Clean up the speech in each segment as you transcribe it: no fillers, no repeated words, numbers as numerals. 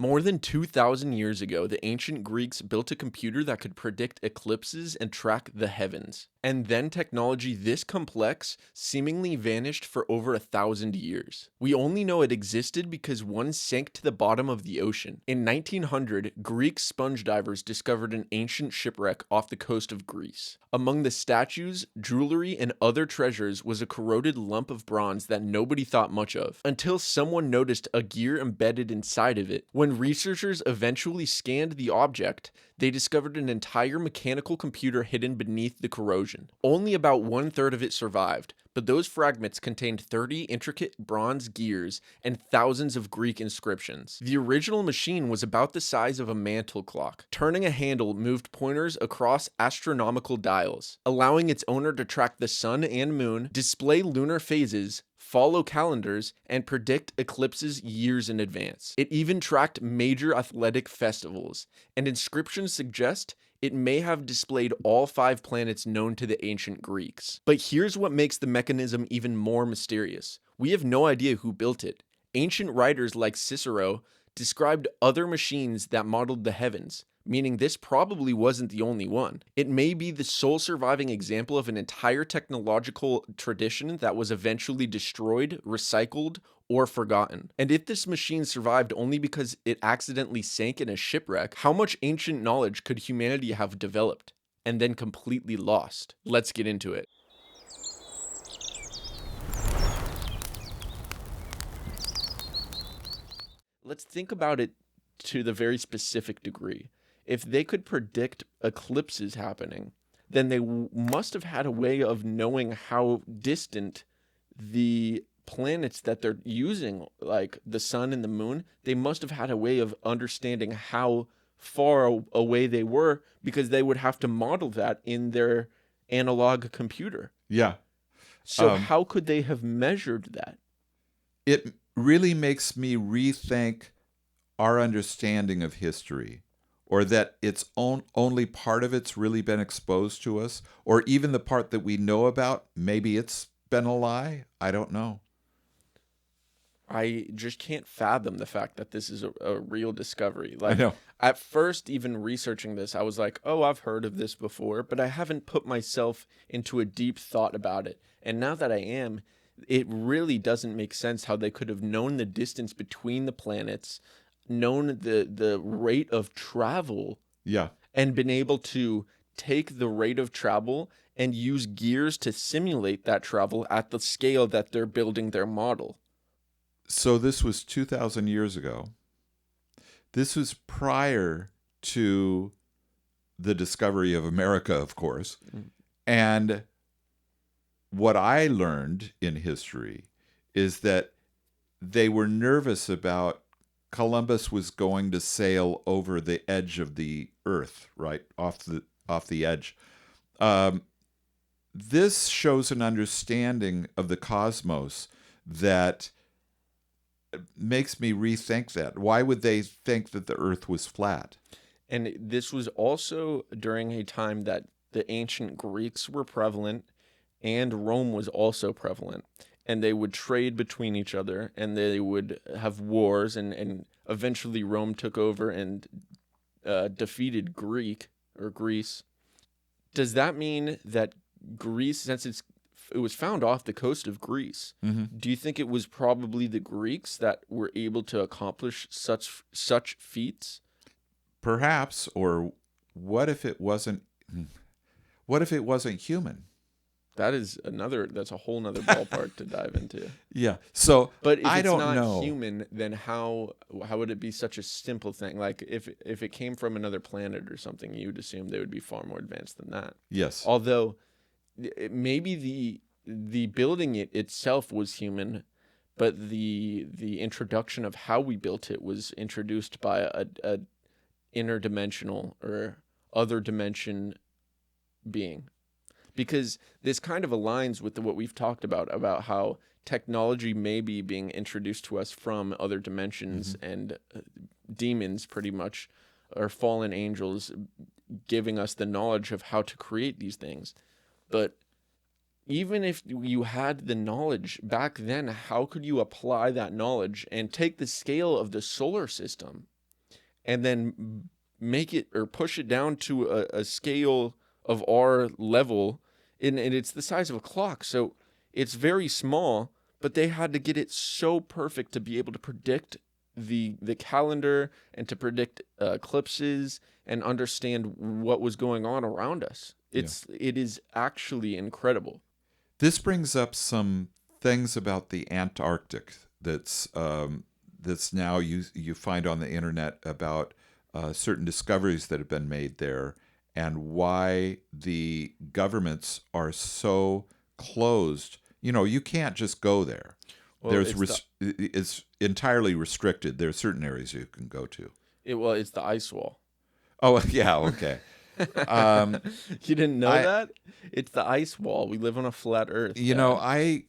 More than 2,000 years ago, the ancient Greeks built a computer that could predict eclipses and track the heavens. And then technology this complex seemingly vanished for over 1,000 years. We only know it existed because one sank to the bottom of the ocean. In 1900, Greek sponge divers discovered an ancient shipwreck off the coast of Greece. Among the statues, jewelry, and other treasures was a corroded lump of bronze that nobody thought much of, until someone noticed a gear embedded inside of it. When researchers eventually scanned the object, they discovered an entire mechanical computer hidden beneath the corrosion. Only about 1/3 of it survived, but those fragments contained 30 intricate bronze gears and thousands of Greek inscriptions. The original machine was about the size of a mantle clock. Turning a handle moved pointers across astronomical dials, allowing its owner to track the sun and moon, display lunar phases, follow calendars, and predict eclipses years in advance. It even tracked major athletic festivals, and inscriptions suggest it may have displayed all 5 planets known to the ancient Greeks. But here's what makes the mechanism even more mysterious. We have no idea who built it. Ancient writers like Cicero described other machines that modeled the heavens, meaning this probably wasn't the only one. It may be the sole surviving example of an entire technological tradition that was eventually destroyed, recycled, or forgotten. And if this machine survived only because it accidentally sank in a shipwreck, how much ancient knowledge could humanity have developed and then completely lost? Let's get into it. Let's think about it to the very specific degree. If they could predict eclipses happening, then they must have had a way of knowing how distant the planets that they're using, like the sun and the moon, they must have had a way of understanding how far away they were, because they would have to model that in their analog computer. Yeah. So how could they have measured that? It really makes me rethink our understanding of history, or that it's only part of it's really been exposed to us, or even the part that we know about, maybe it's been a lie. I don't know. I just can't fathom the fact that this is a real discovery. I know. At first, even researching this, I was like, oh, I've heard of this before, but I haven't put myself into a deep thought about it. And now that I am, it really doesn't make sense how they could have known the distance between the planets, known the rate of travel, Yeah. and been able to take the rate of travel and use gears to simulate that travel at the scale that they're building their model. So this was 2,000 years ago. This was prior to the discovery of America, of course. And what I learned in history is that they were nervous about Columbus was going to sail over the edge of the earth, right? Off the edge. This shows an understanding of the cosmos that makes me rethink that. Why would they think that the earth was flat? And this was also during a time that the ancient Greeks were prevalent and Rome was also prevalent. And they would trade between each other, and they would have wars, and eventually Rome took over and defeated Greece. Does that mean that Greece, since it was found off the coast of Greece, do you think it was probably the Greeks that were able to accomplish such feats? Perhaps. Or what if it wasn't? What if it wasn't human? That's a whole nother ballpark to dive into. Yeah. So, but if I it's don't not know. human, then how would it be such a simple thing? Like if it came from another planet or something, you would assume they would be far more advanced than that. Yes. Although maybe the building itself was human, but the introduction of how we built it was introduced by a interdimensional or other dimension being. Because this kind of aligns with what we've talked about how technology may be being introduced to us from other dimensions, and demons pretty much, or fallen angels, giving us the knowledge of how to create these things. But even if you had the knowledge back then, how could you apply that knowledge and take the scale of the solar system and then make it or push it down to a scale of our level, and it's the size of a clock, so it's very small, but they had to get it so perfect to be able to predict the calendar and to predict eclipses and understand what was going on around us. Yeah. It is actually incredible. This brings up some things about the Antarctic that's now you find on the internet about certain discoveries that have been made there and why the governments are so closed. You know, you can't just go there. Well, It's entirely restricted. There are certain areas you can go to. it's the ice wall. Oh, yeah, okay. Um, You didn't know I, that? It's the ice wall. We live on a flat Earth, you know, Dad.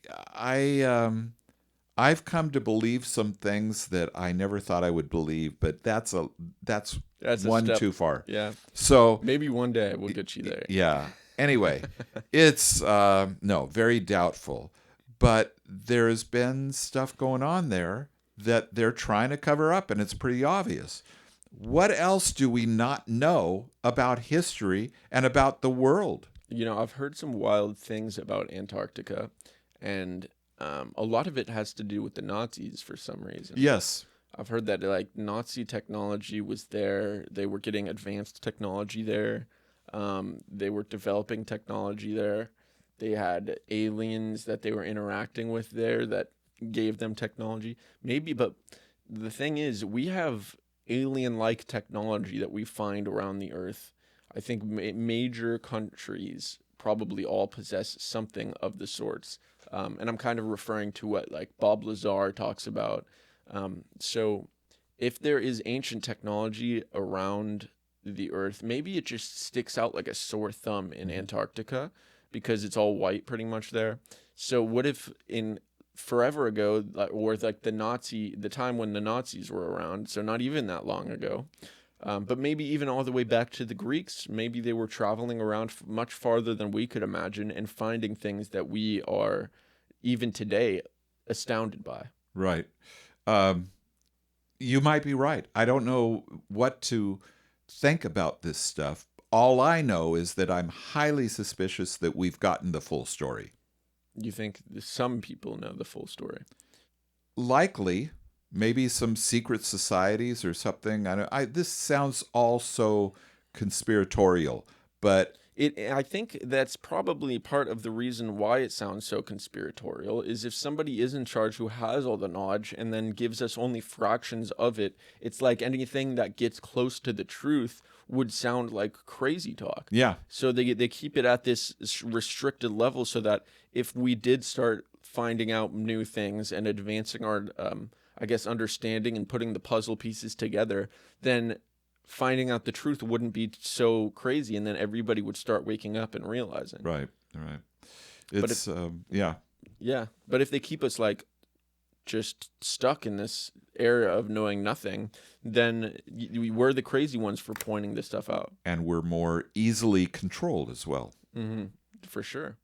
I've come to believe some things that I never thought I would believe, but that's That's a one step. too far. Yeah. So, Maybe one day we'll get you there. yeah. Anyway, it's no, very doubtful, but there's been stuff going on there that they're trying to cover up, and it's pretty obvious. What else do we not know about history and about the world? I've heard some wild things about Antarctica, and a lot of it has to do with the Nazis for some reason. Yes. I've heard that like Nazi technology was there. They were getting advanced technology there. They were developing technology there. They had aliens that they were interacting with there that gave them technology. Maybe, but the thing is, we have alien-like technology that we find around the Earth. I think major countries probably all possess something of the sorts. And I'm kind of referring to what like Bob Lazar talks about. So if there is ancient technology around the Earth, maybe it just sticks out like a sore thumb in Mhm. Antarctica because it's all white pretty much there. So what if in forever ago, or like the time when the Nazis were around, so not even that long ago, but maybe even all the way back to the Greeks, maybe they were traveling around much farther than we could imagine and finding things that we are even today astounded by. Right. Um, you might be right. I don't know what to think about this stuff. All I know is that I'm highly suspicious that we've gotten the full story. You think some people know the full story? Likely, maybe some secret societies or something. This sounds all so conspiratorial, but I think that's probably part of the reason why it sounds so conspiratorial is if somebody is in charge who has all the knowledge and then gives us only fractions of it, it's like anything that gets close to the truth would sound like crazy talk. yeah, So they keep it at this restricted level so that if we did start finding out new things and advancing our I guess understanding and putting the puzzle pieces together, then finding out the truth wouldn't be so crazy, and then everybody would start waking up and realizing. right, right. But It's yeah, but if they keep us like just stuck in this area of knowing nothing, then we're the crazy ones for pointing this stuff out. and we're more easily controlled as well. Hmm. For sure.